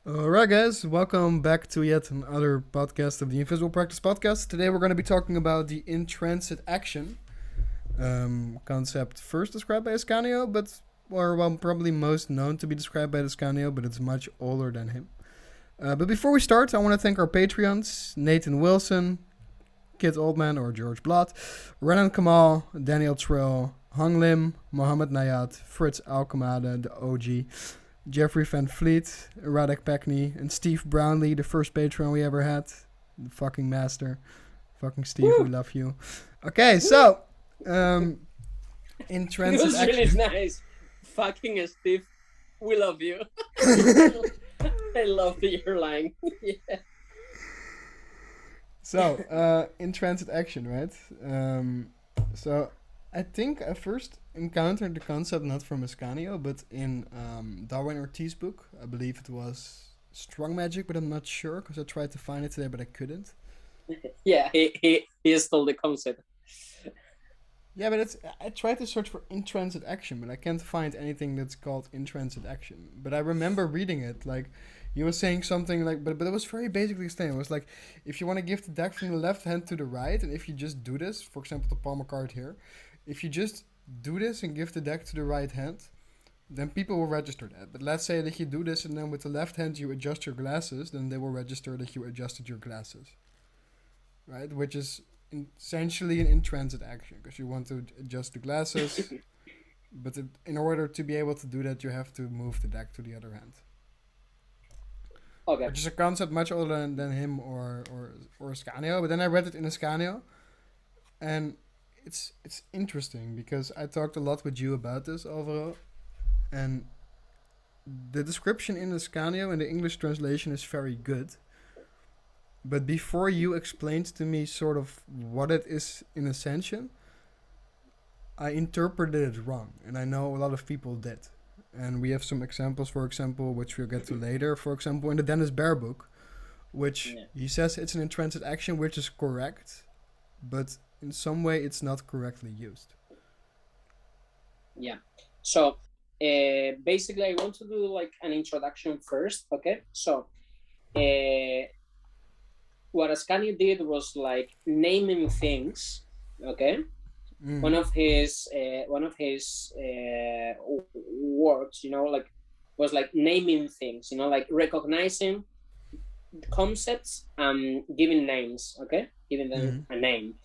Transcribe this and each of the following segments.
Alright, guys, welcome back to yet another podcast of the Invisible Practice Podcast. Today we're going to be talking about the intransit action concept first described by Ascanio, probably most known to be described by Ascanio, but it's much older than him. But before we start, I want to thank our Patreons, Nathan Wilson, Kit Oldman or George Blott, Renan Kamal, Daniel Trill, Hung Lim, Mohammed Nayat, Fritz Alkemade, the OG, Jeffrey Van Fleet, Radek Peckney, and Steve Brownlee, the first patron we ever had. The fucking master. Fucking Steve, we love you. Okay, so, in It transit was action. really nice. Fucking Steve, we love you. I love that you're lying. Yeah. So, in transit action, right? So, I think I first encountered the concept not from Ascanio, but in Darwin Ortiz book. I believe it was Strong Magic, but I'm not sure because I tried to find it today, but I couldn't. Yeah, he stole the concept. Yeah, but I tried to search for intransit action, but I can't find anything that's called intransit action. But I remember reading it, like, he was saying something like, but it was very basically explained. It was like, if you want to give the deck from the left hand to the right, and if you just do this, for example, the Palmer card here, if you just do this and give the deck to the right hand, then people will register that. But let's say that you do this and then with the left hand you adjust your glasses, then they will register that you adjusted your glasses. Right? Which is essentially an intransit action because you want to adjust the glasses, but in order to be able to do that, you have to move the deck to the other hand. Okay. Which is a concept much older than him or Ascanio. But then I read it in Ascanio, and it's interesting because I talked a lot with you about this, Alvaro, and the description in Ascanio and the English translation is very good. But before you explained to me sort of what it is in Ascension, I interpreted it wrong, and I know a lot of people did. And we have some examples, for example, which we'll get to later. For example, in the Dennis Bear book, which he says it's an intransit action, which is correct, but in some way it's not correctly used. Yeah. So basically, I want to do like an introduction first. Okay. So what Ascanio did was like naming things. Okay. Mm. One of his works, like was like naming things, like recognizing concepts and giving names. Okay, giving them a name.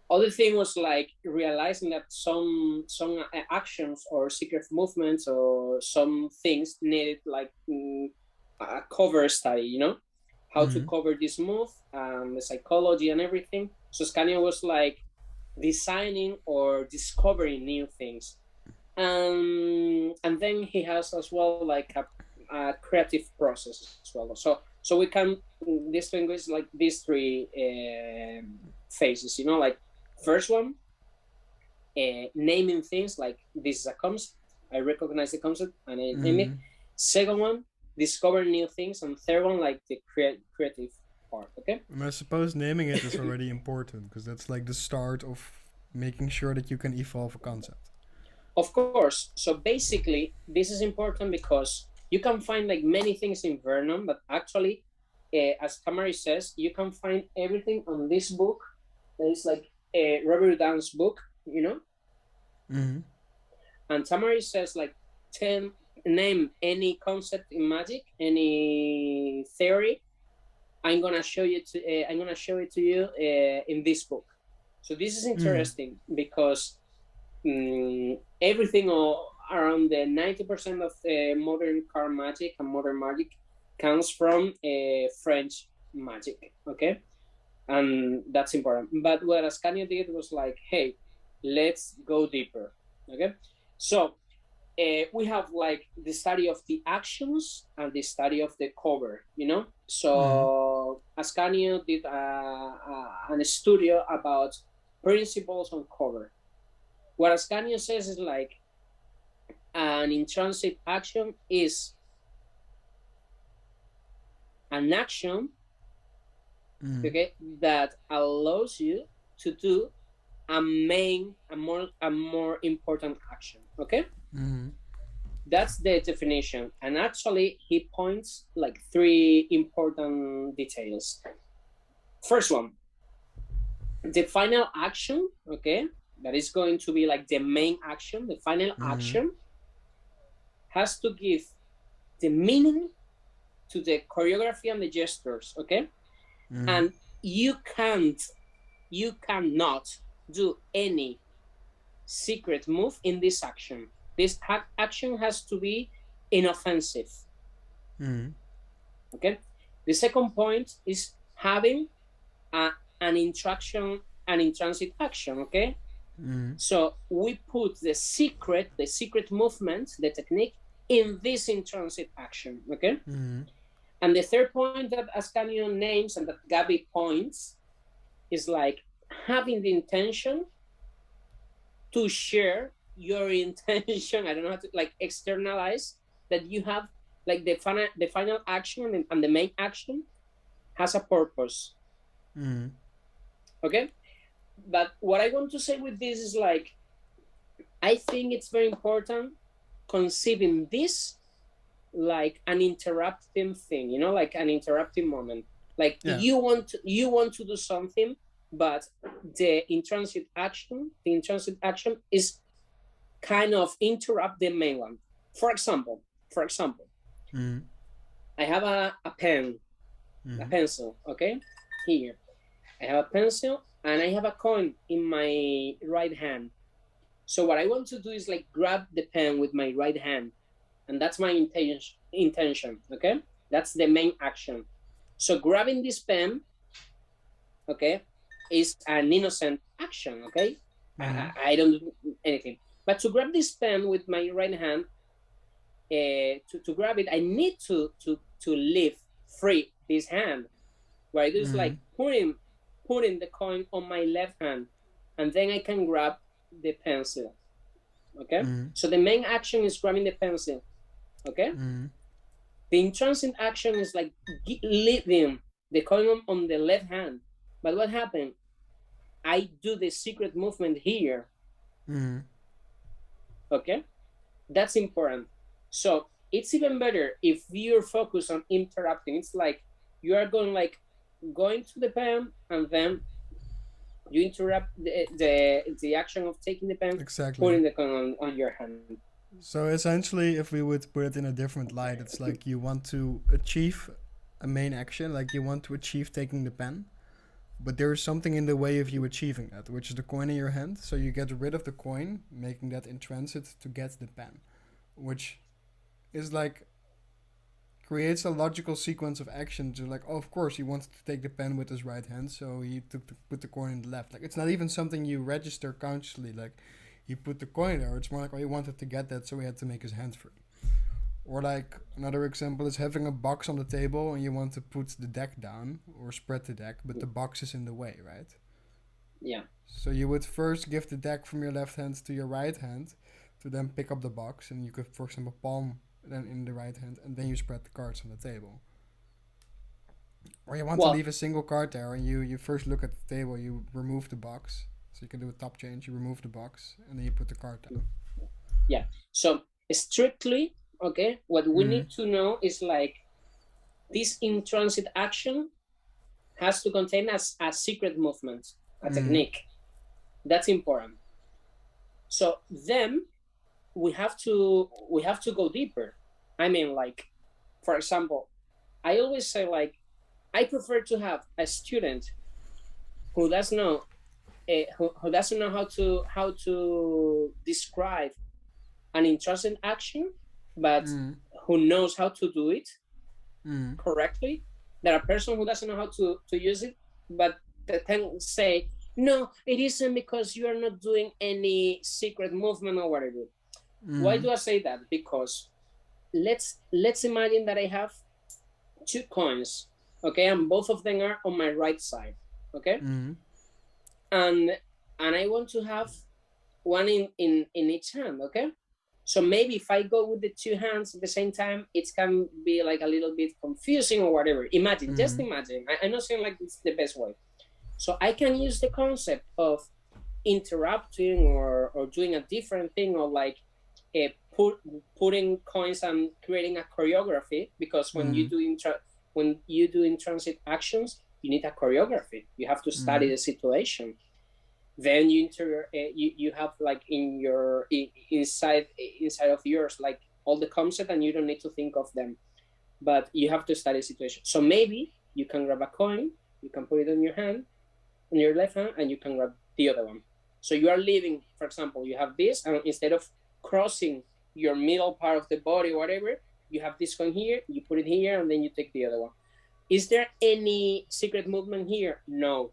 Other thing was like realizing that some actions or secret movements or some things needed like a cover study. How to cover this move, the psychology and everything. So Scania was like designing or discovering new things, and then he has as well like a creative process as well. So we can distinguish like these three phases. Like first one, naming things like this is a concept. I recognize the concept and I name it. Second one, discover new things, and third one like the creative part. Okay. I suppose naming it is already important because that's like the start of making sure that you can evolve a concept. Of course. So basically, this is important because you can find like many things in Vernon, but actually, as Tamari says, you can find everything on this book. That is like Robert Down's book, And Tamari says like 10 name any concept in magic, any theory. I'm gonna show it to you in this book. So this is interesting because everything around the 90% of modern card magic and modern magic comes from French magic, okay? And that's important. But what Ascanio did was like, hey, let's go deeper, okay? So we have like the study of the actions and the study of the cover, So Ascanio did a studio about principles on cover. What Ascanio says is like an intransit action is an action, okay, that allows you to do a more important action, okay? That's the definition. And actually, he points like 3 important details. First one, the final action, okay, that is going to be like the main action, the final action has to give the meaning to the choreography and the gestures, okay? And you cannot do any secret move in this action. This action has to be inoffensive. Okay. The second point is having an interaction, an in-transit action. Okay. So we put the secret movement, the technique, in this in-transit action. Okay. And the third point that Ascanio names and that Gabby points is like having the intention to share your intention. I don't know how to like externalize that you have like the final action and the main action has a purpose. Okay. But what I want to say with this is like, I think it's very important conceiving this like an interrupting thing, you know, like an interrupting moment. Like you want to do something, but the in-transit action is kind of interrupt the main one. For example, I have a pen, a pencil, okay? Here. I have a pencil and I have a coin in my right hand. So what I want to do is like grab the pen with my right hand. And that's my intention, okay? That's the main action. So grabbing this pen, okay, is an innocent action, okay? I don't do anything. But to grab this pen with my right hand, to grab it, I need to leave free this hand. What I do is like putting the coin on my left hand, and then I can grab the pencil, okay? So the main action is grabbing the pencil, okay? The in-transit action is like leaving the coin on the left hand. But what happened? I do the secret movement here. Okay? That's important. So it's even better if you're focused on interrupting. It's like you are going to the pen and then you interrupt the action of taking the pen, putting the coin on your hand. So essentially, if we would put it in a different light, it's like you want to achieve a main action, like you want to achieve taking the pen, but there is something in the way of you achieving that, which is the coin in your hand. So you get rid of the coin, making that in transit to get the pen, which is like creates a logical sequence of actions. You're like, oh, of course, he wanted to take the pen with his right hand, so he put the coin in the left. Like, it's not even something you register consciously. Like, he put the coin there. It's more like, oh, he wanted to get that, so he had to make his hand free. Or like another example is having a box on the table and you want to put the deck down or spread the deck, but the box is in the way, right? Yeah. So you would first give the deck from your left hand to your right hand to then pick up the box, and you could, for example, palm then in the right hand, and then you spread the cards on the table. Or you want to leave a single card there, and you first look at the table, you remove the box, so you can do a top change, you remove the box, and then you put the card down. Yeah, so strictly, okay, what we need to know is like this in-transit action has to contain a secret movement, a technique. That's important. So then we have to go deeper. I mean, like, for example, I always say like I prefer to have a student who doesn't know who doesn't know how to describe an in-transit action, but who knows how to do it correctly. There are a person who doesn't know how to use it, but they can say, no, it isn't because you are not doing any secret movement or whatever. Why do I say that? Because let's imagine that I have 2 coins, okay, and both of them are on my right side, okay, and I want to have one in each hand, okay. So maybe if I go with the 2 hands at the same time, it can be like a little bit confusing or whatever. Imagine, just imagine. I'm not saying like it's the best way. So I can use the concept of interrupting or doing a different thing, or like putting coins and creating a choreography, because when you do in transit actions, you need a choreography. You have to study the situation. Then you have like in your inside of yours like all the concept, and you don't need to think of them, but you have to study the situation. So maybe you can grab a coin, you can put it on your hand, on your left hand, and you can grab the other one. So you are leaving, for example, you have this, and instead of crossing your middle part of the body, whatever, you have this coin here, you put it here, and then you take the other one. Is there any secret movement here? No.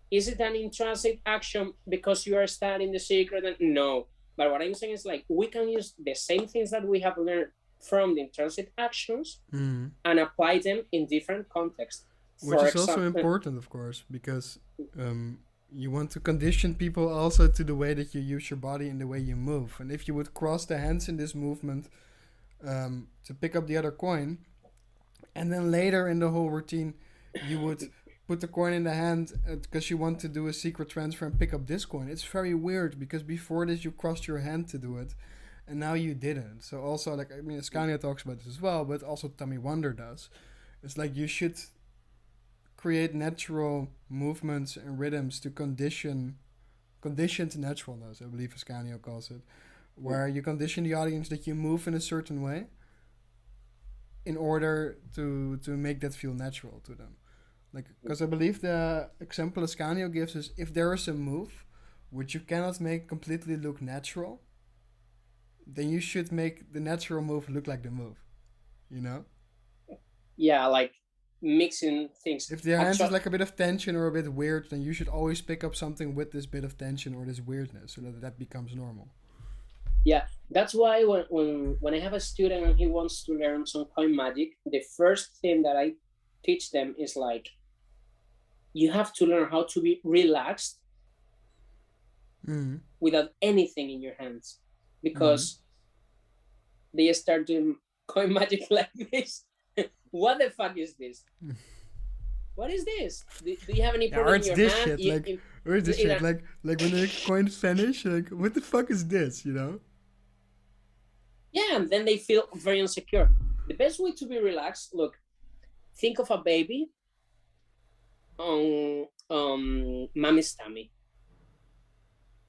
Is it an in-transit action because you are studying the secret? No. But what I'm saying is like we can use the same things that we have learned from the in-transit actions and apply them in different contexts. Which is also important, of course, because you want to condition people also to the way that you use your body and the way you move. And if you would cross the hands in this movement to pick up the other coin, and then later in the whole routine, you would put the coin in the hand because you want to do a secret transfer and pick up this coin. It's very weird because before this you crossed your hand to do it, and now you didn't. So also, like, I mean, Ascanio talks about this as well, but also Tommy Wonder does. It's like you should create natural movements and rhythms to conditioned naturalness, I believe Ascanio calls it, where you condition the audience that you move in a certain way in order to make that feel natural to them. Like, because I believe the example Ascanio gives is if there is a move which you cannot make completely look natural, then you should make the natural move look like the move, you know? Yeah, like mixing things. If the hands is like a bit of tension or a bit weird, then you should always pick up something with this bit of tension or this weirdness so that becomes normal. Yeah, that's why when I have a student and he wants to learn some coin magic, the first thing that I teach them is like, you have to learn how to be relaxed without anything in your hands, because they start doing coin magic like this. What the fuck is this? What is this? Do you have any problem in your hand? Or is this shit? Like when the coins vanish, like, what the fuck is this, you know? Yeah, and then they feel very insecure. The best way to be relaxed, look, think of a baby on mommy's tummy,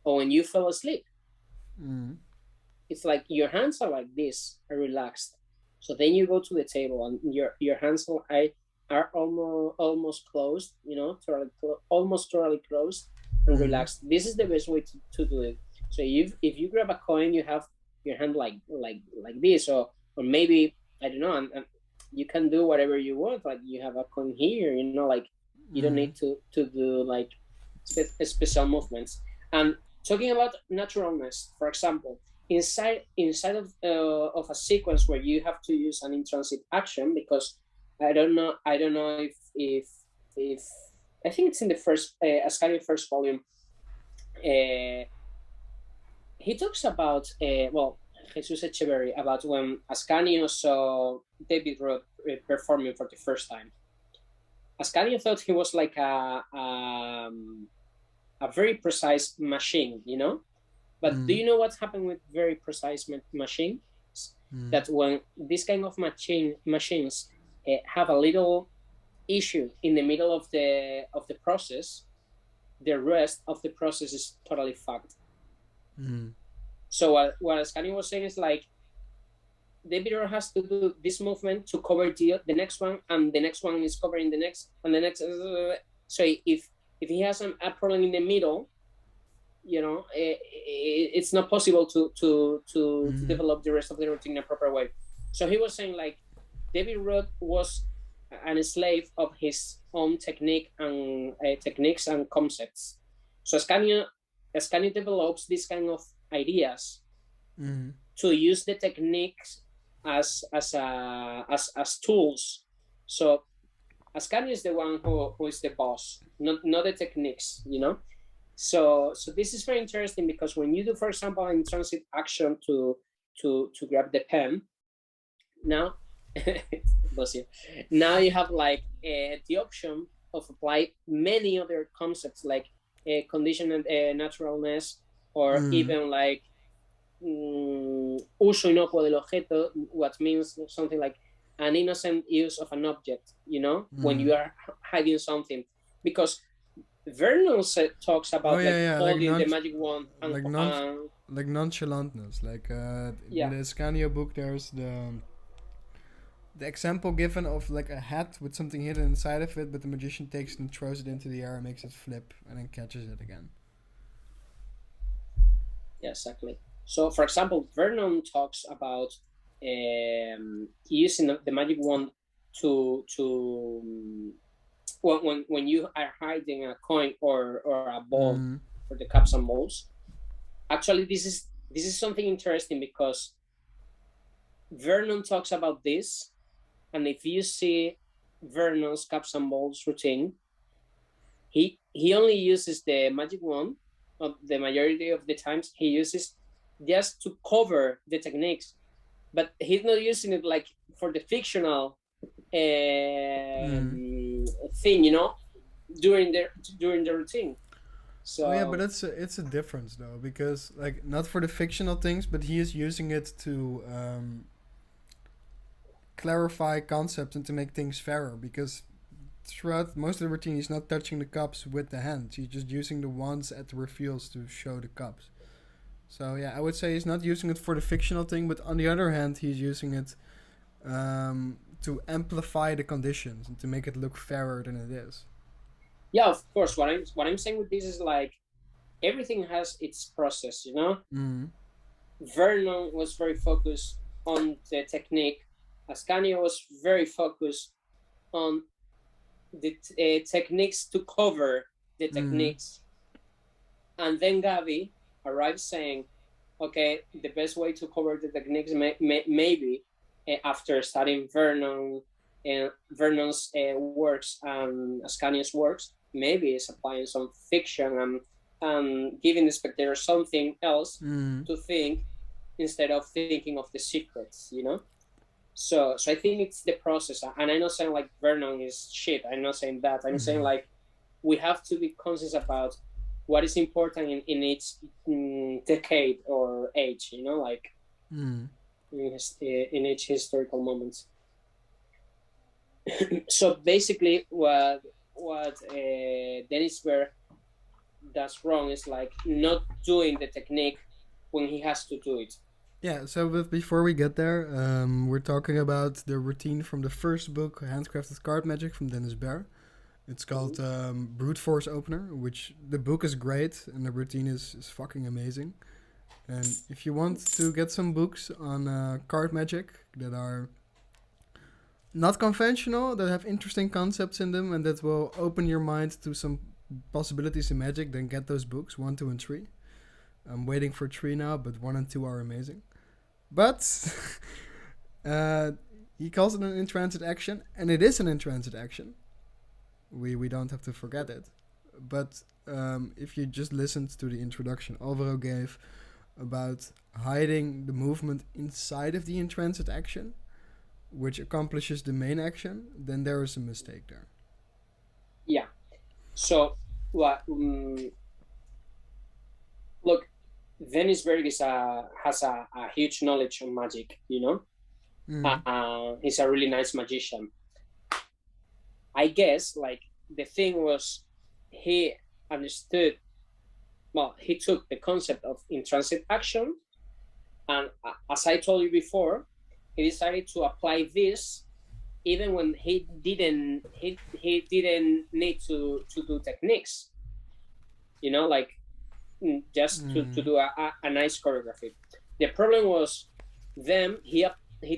or when you fell asleep. It's like your hands are like this, are relaxed. So then you go to the table and your hands are almost closed, you know, almost totally closed and relaxed. This is the best way to do it. So if you grab a coin, you have your hand like this, or maybe, I don't know, and you can do whatever you want. Like you have a coin here, you know, like you don't need to do like special movements. And talking about naturalness, for example, inside of a sequence where you have to use an in-transit action, because I don't know if I think it's in the first Ascanio first volume. He talks about Jesus Echeverry, about when Ascanio saw David Roth performing for the first time. Ascanio thought he was like a very precise machine, you know. But do you know what's happened with very precise machines? That when this kind of machines have a little issue in the middle of the process, the rest of the process is totally fucked. So what Ascanio was saying is like, David Roth has to do this movement to cover the next one, and the next one is covering the next, and the next. So if he has a problem in the middle, you know, it's not possible to develop the rest of the routine in a proper way. So he was saying like, David Roth was a slave of his own techniques and concepts. So Ascanio develops this kind of ideas to use the techniques as tools. So Ascanio is the one who is the boss, not the techniques, you know. So this is very interesting, because when you do, for example, in transit action to grab the pen, now now you have like the option of apply many other concepts like conditioned naturalness, or even like uso inocuo del objeto, what means something like an innocent use of an object, when you are hiding something. Because Vernon talks about holding the magic wand and like nonchalantness. Like in the Ascanio book, there's the example given of like a hat with something hidden inside of it, but the magician takes it and throws it into the air and makes it flip and then catches it again. Yeah, exactly. So, for example, Vernon talks about using the magic wand to when you are hiding a coin or a ball for the cups and balls. Actually, this is something interesting because Vernon talks about this, and if you see Vernon's cups and balls routine, he only uses the magic wand. The majority of the times he uses just to cover the techniques, but he's not using it like for the fictional thing, during the routine. So yeah, but it's a difference though, because like not for the fictional things, but he is using it to clarify concepts and to make things fairer, because throughout most of the routine he's not touching the cups with the hands, he's just using the wands at the reveals to show the cups. So yeah, I would say he's not using it for the fictional thing, but on the other hand he's using it to amplify the conditions and to make it look fairer than it is. Yeah, of course. What I'm saying with this is like everything has its process, Vernon was very focused on the technique. Ascanio was very focused on the techniques to cover the techniques. And then Gavi arrived saying, okay, the best way to cover the techniques maybe after studying Vernon's works and Ascanio's works, maybe is applying some fiction and giving the spectator something else to think instead of thinking of the secrets, So I think it's the process, and I'm not saying like Vernon is shit. I'm not saying that. I'm saying like we have to be conscious about what is important in each decade or age, like in each historical moment. So basically, what Dennis Berg does wrong is like not doing the technique when he has to do it. Yeah, so but before we get there, we're talking about the routine from the first book, Handcrafted Card Magic, from Dennis Berg. It's called Brute Force Opener, which the book is great and the routine is fucking amazing. And if you want to get some books on card magic that are not conventional, that have interesting concepts in them and that will open your mind to some possibilities in magic, then get those books, 1, 2, and 3. I'm waiting for 3 now, but 1 and 2 are amazing. But he calls it an in-transit action, and it is an in-transit action. We don't have to forget it. But if you just listened to the introduction Alvaro gave about hiding the movement inside of the in-transit action, which accomplishes the main action, then there is a mistake there. Yeah. So, what? Look, Dennis Berg has a huge knowledge on magic, he's a really nice magician. I guess, like, the thing was, he understood, he took the concept of in-transit action, and as I told you before, he decided to apply this even when he didn't need to do techniques, like just to do a nice choreography. The problem was then he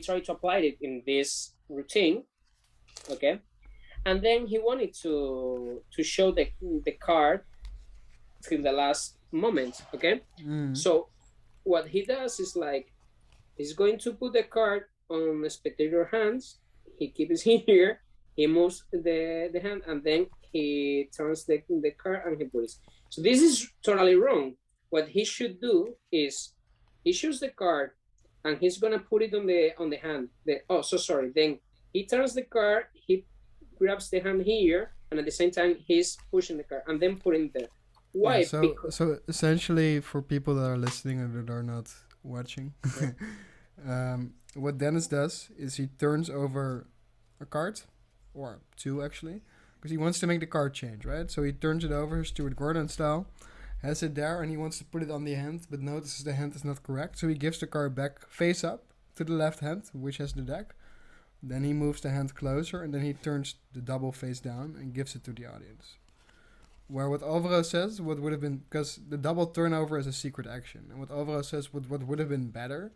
tried to apply it in this routine, okay, and then he wanted to show the card till the last moment, okay. So what he does is like he's going to put the card on the spectator hands. He keeps it here. He moves the hand, and then he turns the card and he puts. So this is totally wrong. What he should do is he chooses the card and he's gonna put it on the hand. Then he turns the card. He grabs the hand here, and at the same time he's pushing the card and then putting there. Why? Yeah, so essentially, for people that are listening and that are not watching. Yeah. What Dennis does is he turns over a card, or two actually, because he wants to make the card change, right? So he turns it over, Stuart Gordon style, has it there, and he wants to put it on the hand, but notices the hand is not correct, so he gives the card back face up to the left hand, which has the deck. Then he moves the hand closer, and then he turns the double face down and gives it to the audience. Where what Alvaro says, what would have been, because the double turnover is a secret action, and what Alvaro says, what would have been better,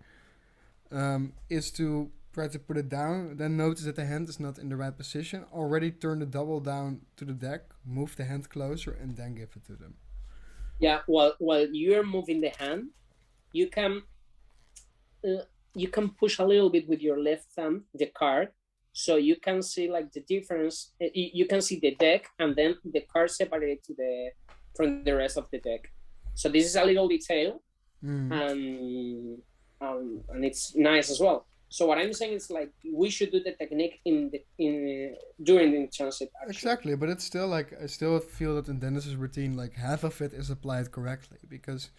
is to try to put it down, then notice that the hand is not in the right position, already turn the double down to the deck, move the hand closer, and then give it to them. Yeah, while you're moving the hand, you can push a little bit with your left thumb the card, so you can see like the difference. You can see the deck and then the card separated from the rest of the deck. So this is a little detail, and it's nice as well. So what I'm saying is like we should do the technique during the transit action. Exactly, but it's still like I still feel that in Dennis's routine, like half of it is applied correctly, because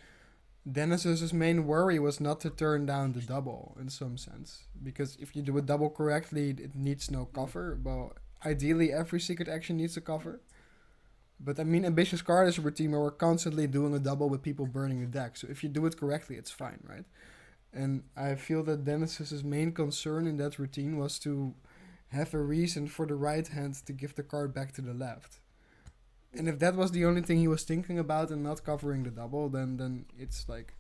Dennis's main worry was not to turn down the double in some sense, because if you do a double correctly, it needs no cover. Well, ideally every secret action needs a cover. But I mean, Ambitious Card is a routine where we're constantly doing a double with people burning the deck. So if you do it correctly, it's fine, right? And I feel that Dennis's main concern in that routine was to have a reason for the right hand to give the card back to the left. And if that was the only thing he was thinking about and not covering the double, then it's like,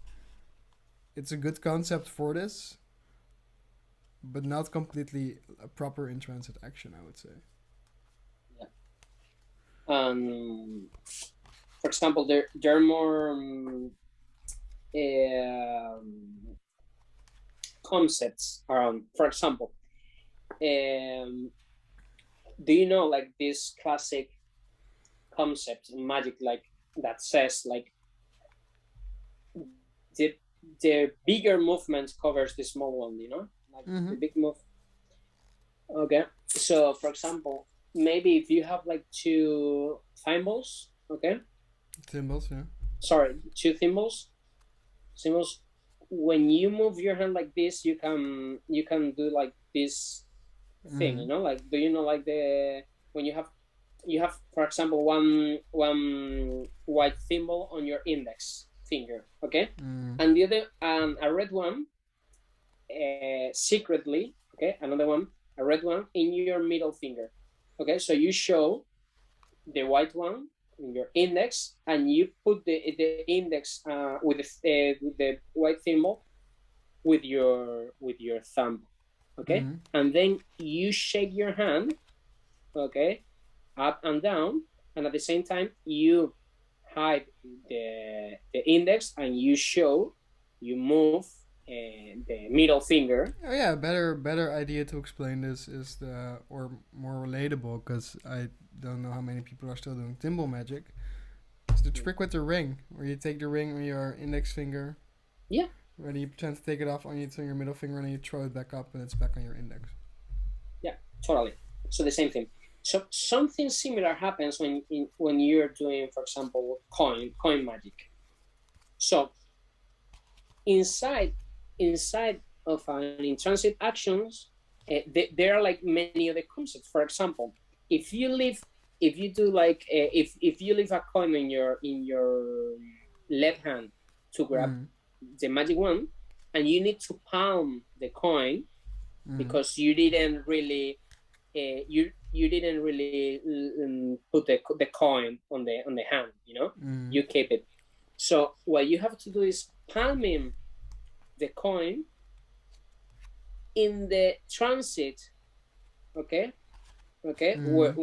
it's a good concept for this, but not completely a proper in-transit action, I would say. For example, there are more concepts around. For example, do you know like this classic concept in Magic, like that says like the bigger movement covers the small one, you know, like the big move. Okay, so for example, maybe if you have like two thimbles, okay, Thimbles, yeah. Sorry, two thimbles. When you move your hand like this, you can do like this thing, you know, like do you know like when you have for example one white thimble on your index finger, okay, and the other a red one secretly, okay, another one, a red one in your middle finger, okay, so you show the white one in your index and you put the index with the white thimble with your thumb, okay, and then you shake your hand, okay, up and down, and at the same time you hide the index and you move the middle finger. Oh yeah, better idea to explain this is or more relatable, because I don't know how many people are still doing thimble magic. It's the trick with the ring, where you take the ring on your index finger. Yeah. When you pretend to take it off on your middle finger, and then you throw it back up, and it's back on your index. Yeah, totally. So the same thing. So something similar happens when you're doing, for example, coin magic. So inside of an in-transit actions, there are like many other concepts. For example, if you leave a coin in your left hand to grab the magic one, and you need to palm the coin because you didn't really put the coin on the hand, you know, you keep it. So what you have to do is palming the coin in the transit, okay, where,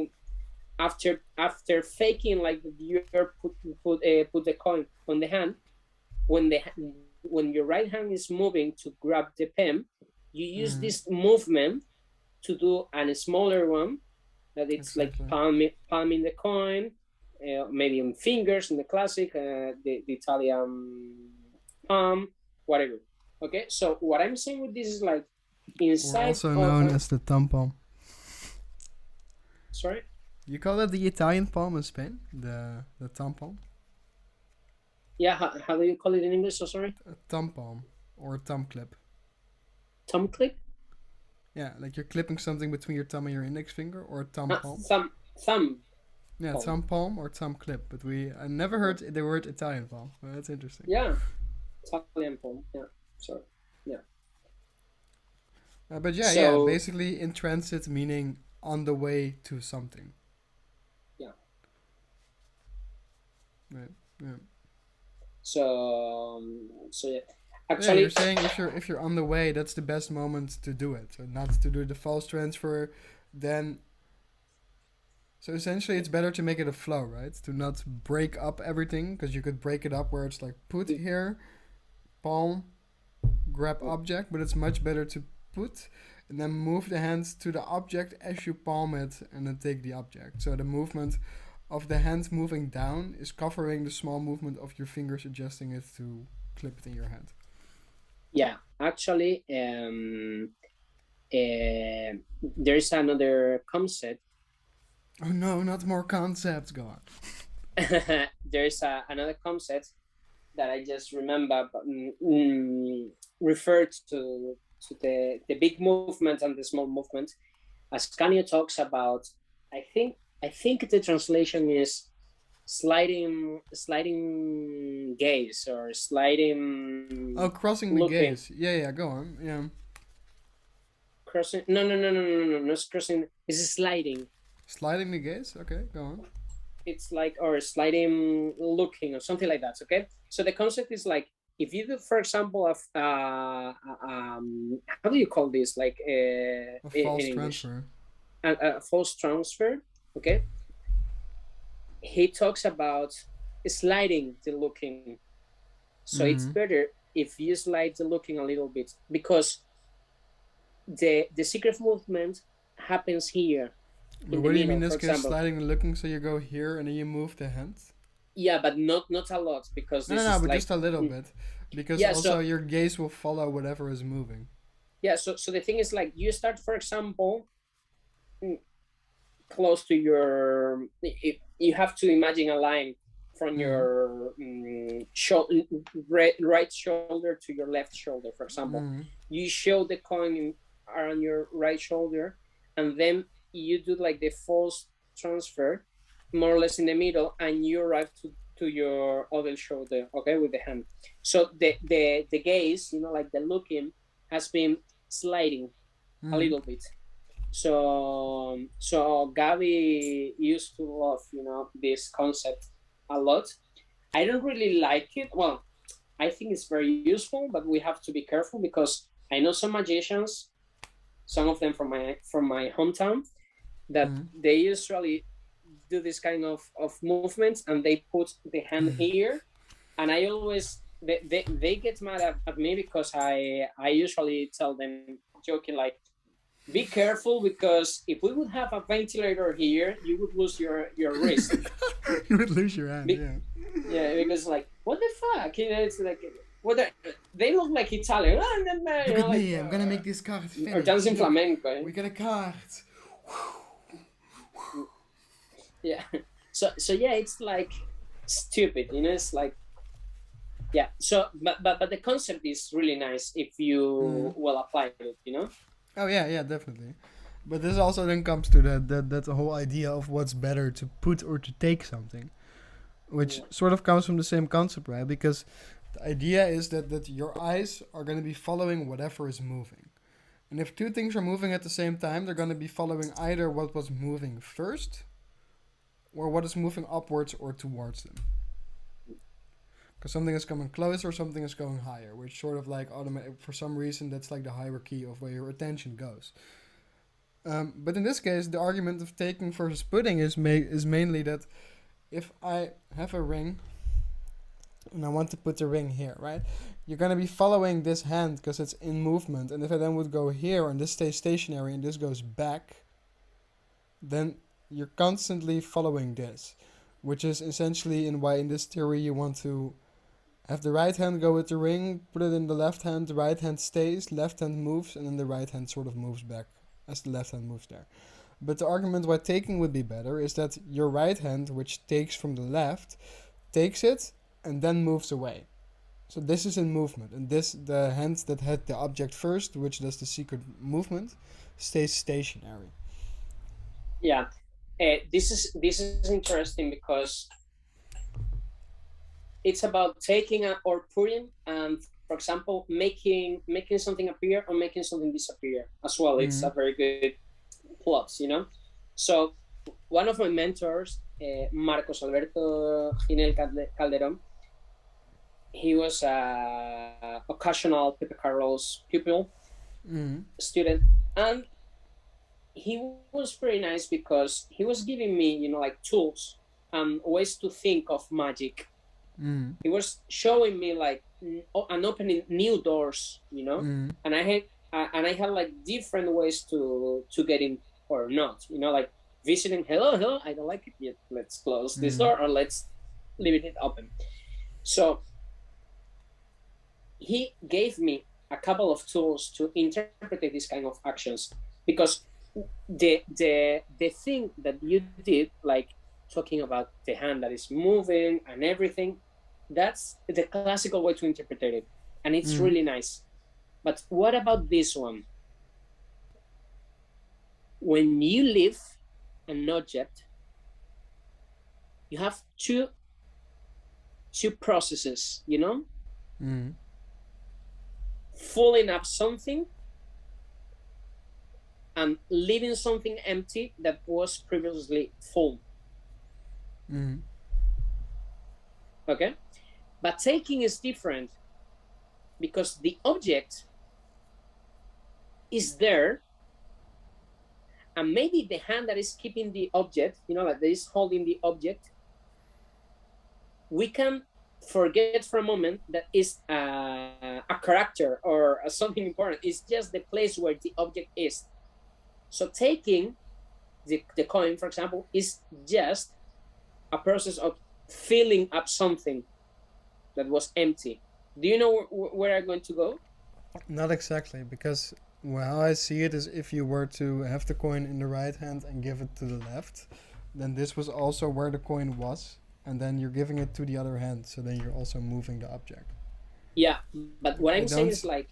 after faking like you put the coin on the hand, when your right hand is moving to grab the pen, you use this movement to do a smaller one that it's like palming the coin, maybe in fingers in the classic, the Italian palm, whatever. Okay, so what I'm saying with this is like inside, also known as the thumb palm. Sorry? You call it the Italian palm in Spain? The thumb palm? Yeah, how do you call it in English? So sorry? Thumb palm. or thumb clip? Thumb clip? Yeah, like you're clipping something between your thumb and your index finger, or thumb palm. Thumb Yeah, palm. thumb palm or thumb clip. But I never heard the word Italian palm. Well, that's interesting. Yeah, Italian palm. Yeah, sorry. Yeah. But yeah, So basically in transit meaning on the way to something. yeah. Right. Yeah. So yeah. Yeah, you're Actually, saying if you're on the way, that's the best moment to do it. So not to do the false transfer, then. So essentially, it's better to make it a flow, right? To not break up everything, because you could break it up where it's like put here, palm, grab object, but it's much better to put and then move the hands to the object as you palm it and then take the object. So the movement of the hand moving down is covering the small movement of your fingers adjusting it to clip it in your hand. yeah. Actually, there's another concept. Oh no, not more concepts, go on. There's another concept that I just remember, referred to the big movement and the small movement. As Canio talks about, I think the translation is sliding gaze or sliding. Oh, crossing the looking. gaze. Yeah, go on. Yeah. Crossing. No. Not crossing. It's sliding. Sliding the gaze? Okay, go on. It's like, or sliding looking or something like that. Okay. So the concept is like, if you do, for example, how do you call this? Like A false transfer. A false transfer. Okay. He talks about sliding the looking. So it's better if you slide the looking a little bit, because the secret movement happens here. But what do you mean this case sliding and looking? So you go here and then you move the hand? Yeah, but not a lot, because this no, but like, just a little bit, because also your gaze will follow whatever is moving. Yeah, so the thing is, like, you start, for example, close to your. You have to imagine a line from your right shoulder to your left shoulder, for example. You show the coin on your right shoulder, and then you do like the false transfer, more or less in the middle, and you arrive to your other shoulder, okay, with the hand. So the gaze, like the looking, has been sliding a little bit. So Gabi used to love, this concept a lot. I don't really like it. Well, I think it's very useful, but we have to be careful, because I know some magicians, some of them from my hometown, that they usually do this kind of movements, and they put the hand here, and I always they get mad at me, because I usually tell them, joking, like, be careful, because if we would have a ventilator here, you would lose your wrist. You would lose your hand. Yeah, because like, what the fuck? It's like, they look like Italian. Look at me, I'm gonna make this card finish. Or dancing flamenco. We got a card. Yeah. So yeah, it's like stupid, it's like, yeah. So but the concept is really nice if you well apply it, Oh yeah, definitely. But this also then comes to that whole idea of what's better, to put or to take something, which sort of comes from the same concept, right? Because the idea is that your eyes are going to be following whatever is moving. And if two things are moving at the same time, they're going to be following either what was moving first or what is moving upwards or towards them. Because something is coming close or something is going higher, which sort of like automatic, for some reason that's like the hierarchy of where your attention goes. But in this case, the argument of taking versus putting is mainly that if I have a ring and I want to put the ring here, right? You're going to be following this hand because it's in movement. And if I then would go here and this stays stationary and this goes back, then you're constantly following this, which is essentially why in this theory you want to have the right hand go with the ring, put it in the left hand, the right hand stays, left hand moves, and then the right hand sort of moves back as the left hand moves there. But the argument why taking would be better is that your right hand, which takes from the left, takes it and then moves away. So this is in movement, and this the hand that had the object first, which does the secret movement, stays stationary. Yeah, this is interesting because it's about taking or putting, for example, making something appear or making something disappear as well. It's a very good plot, you know. So one of my mentors, Marcos Alberto Ginel Calderon, he was a occasional Pepe Carlos pupil, student, and he was very nice because he was giving me, you know, like tools and ways to think of magic. He was showing me like and opening new doors, you know, and I had like different ways to get in or not, you know, like visiting. Hello, I don't like it yet. Let's close this door or let's leave it open. So he gave me a couple of tools to interpret these kind of actions, because the thing that you did, like talking about the hand that is moving and everything, that's the classical way to interpret it, and it's really nice. But what about this one? When you leave an object, you have two processes, you know, filling up something and leaving something empty that was previously full. Okay, but taking is different, because the object is there, and maybe the hand that is keeping the object, you know, like that is holding the object, we can forget for a moment that is a character or something important. It's just the place where the object is. So taking the coin, for example, is just a process of filling up something that was empty. Do you know where I'm going to go? Not exactly, because how I see it is, if you were to have the coin in the right hand and give it to the left, then this was also where the coin was, and then you're giving it to the other hand, so then you're also moving the object. Yeah, but what I'm saying is like,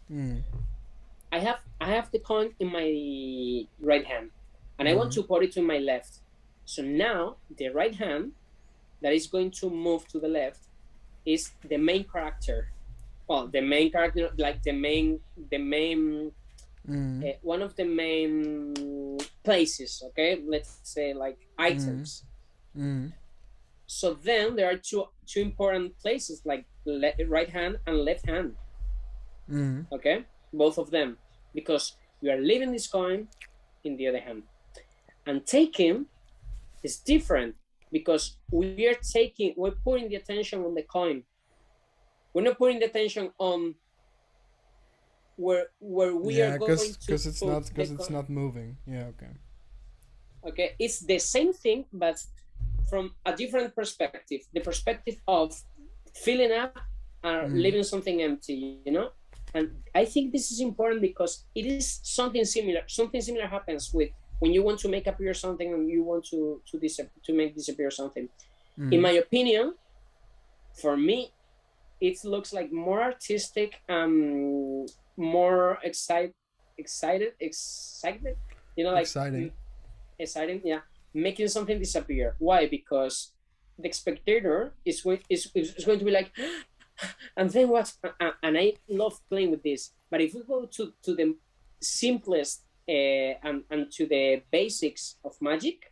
I have the coin in my right hand, and I want to put it to my left. So now the right hand that is going to move to the left is the main character. Well, the main character, like the main one of the main places. Okay, let's say like items. So then there are two important places, like right hand and left hand. Okay, both of them, because you are leaving this coin in the other hand. And taking is different, because we're putting the attention on the coin. We're not putting the attention on where we are going to. Because it's not moving. Yeah. Okay. Okay, it's the same thing, but from a different perspective. The perspective of filling up and leaving something empty. You know, and I think this is important because it is something similar. Something similar happens with when you want to make appear something and you want to make disappear something. In my opinion, for me, it looks like more artistic, more excited, you know, like exciting, yeah, making something disappear. Why? Because the spectator is going to be like, and then what? And I love playing with this. But if we go to the simplest and to the basics of magic,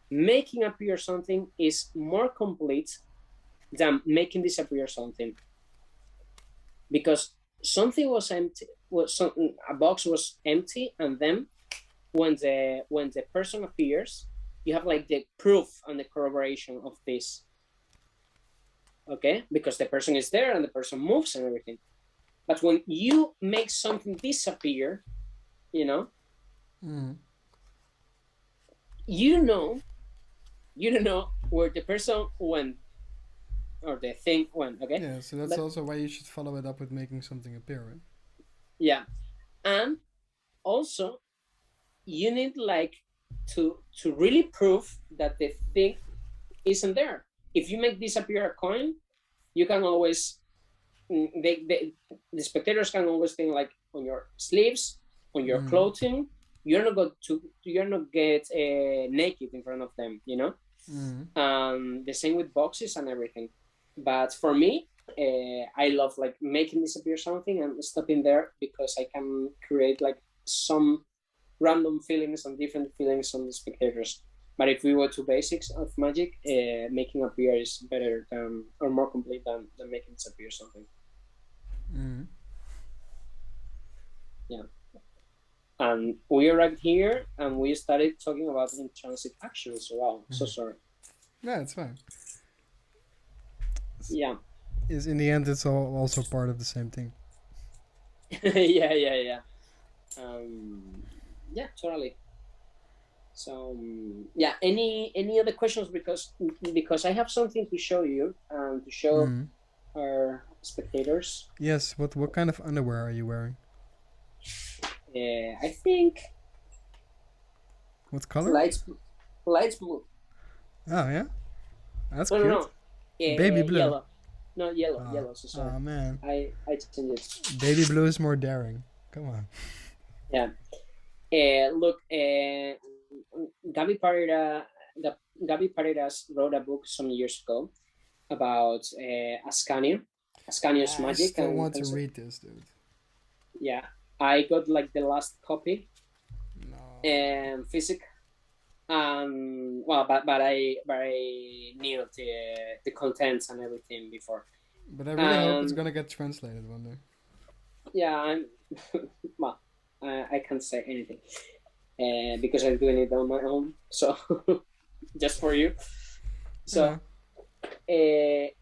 making appear something is more complete than making disappear something, because something was empty, a box was empty, and then when the person appears, you have like the proof and the corroboration of this. Okay, because the person is there and the person moves and everything. But when you make something disappear, you know, you don't know where the person went or the thing went. Okay. Yeah, so that's also why you should follow it up with making something appear, right? Yeah, and also you need like to really prove that the thing isn't there. If you make disappear a coin, you can always the spectators can always think like on your sleeves, on your clothing. You're not get naked in front of them, you know. The same with boxes and everything. But for me, I love like making disappear something and stopping there, because I can create like some random feelings and different feelings on the spectators. But if we go to basics of magic, making appear is better than, or more complete than making disappear something. Yeah. And we arrived here and we started talking about in-transit actions. Wow, so sorry. Yeah, it's fine. Yeah. Is in the end, it's all also part of the same thing. Yeah. Yeah, totally. So yeah, any other questions? Because I have something to show you and to show our spectators. Yes. What kind of underwear are you wearing? I think What color? light blue. Oh yeah, that's No, cute. no. Baby blue. Yellow. No, yellow. So sorry. Oh man. I changed it. Baby blue is more daring. Come on. Yeah. Look, Gabi Paredes wrote a book some years ago about Ascanio. Ascanio's magic. I still want to read this, dude. Yeah, I got like the last copy. No. Physic. Well, but I knew the contents and everything before. But I really hope it's gonna get translated one day. Yeah, well, I can't say anything because I'm doing it on my own. So just for you. So he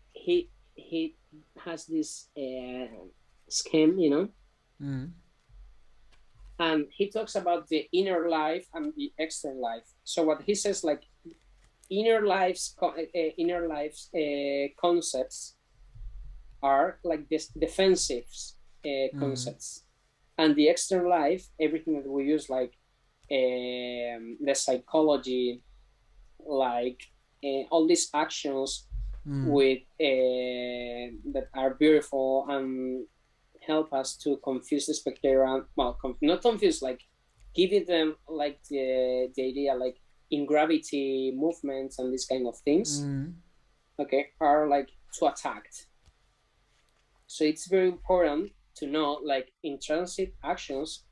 has this scheme, you know. And he talks about the inner life and the external life. So what he says, like inner lives concepts are like this defensive concepts, and the external life, everything that we use, like the psychology, like all these actions with that are beautiful and help us to confuse the spectator, and not confuse, like giving them like the idea, like in gravity movements and these kind of things, okay, are like to attack. So it's very important to know, like in-transit actions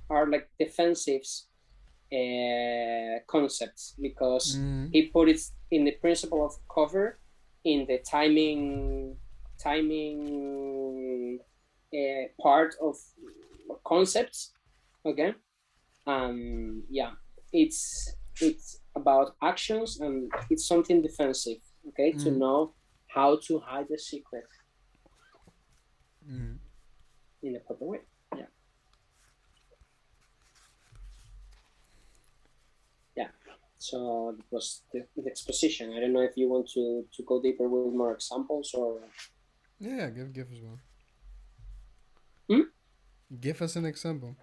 are like defensive concepts, because he put it in the principle of cover, in the timing part of concepts, okay. Yeah, it's about actions, and it's something defensive, okay, to know how to hide the secret in a proper way. Yeah. So it was the exposition. I don't know if you want to go deeper with more examples, or yeah, give us one. Give us an example.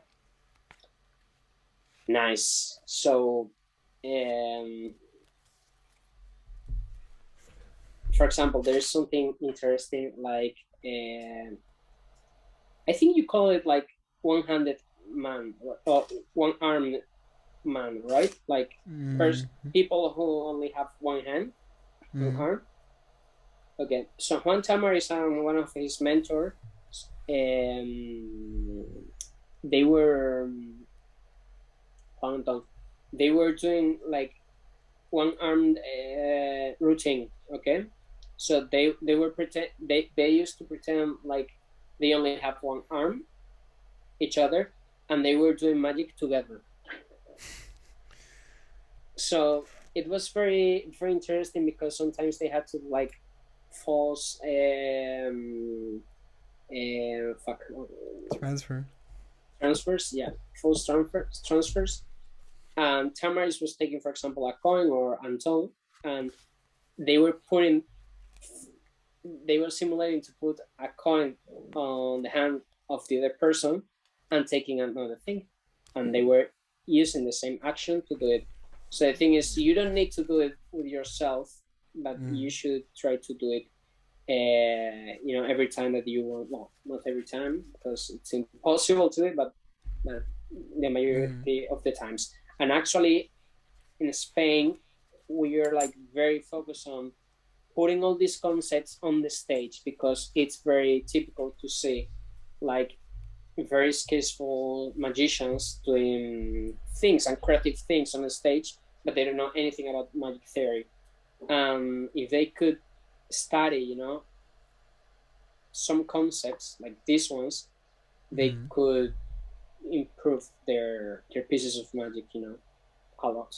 Nice. So for example, there's something interesting, like I think you call it like one-handed man, or one-armed man, right? Like people who only have one hand, one arm. Okay, so Juan Tamar is one of his mentors. They were doing like one-armed routine. Okay, so they used to pretend like they only have one arm, each other, and they were doing magic together. So it was very, very interesting, because sometimes they had to like false transfers, yeah, false transfers. And Tamaris was taking, for example, a coin, or Anton, and they were simulating to put a coin on the hand of the other person and taking another thing, and they were using the same action to do it. So the thing is, you don't need to do it with yourself, but you should try to do it every time that you want. Well, not every time because it's impossible to do it, but the majority of the times. And actually, in Spain, we are like very focused on putting all these concepts on the stage because it's very typical to see like very skillful magicians doing things and creative things on the stage, but they don't know anything about magic theory. If they could study, some concepts like these ones, they could improve their pieces of magic, a lot.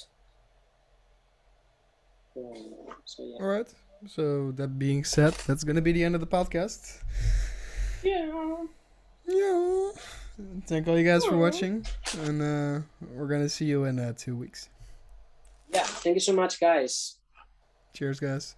So yeah. All right. So that being said, that's gonna be the end of the podcast. Yeah. Yeah. Thank all you guys for watching, and we're gonna see you in 2 weeks. Yeah. Thank you so much, guys. Cheers, guys.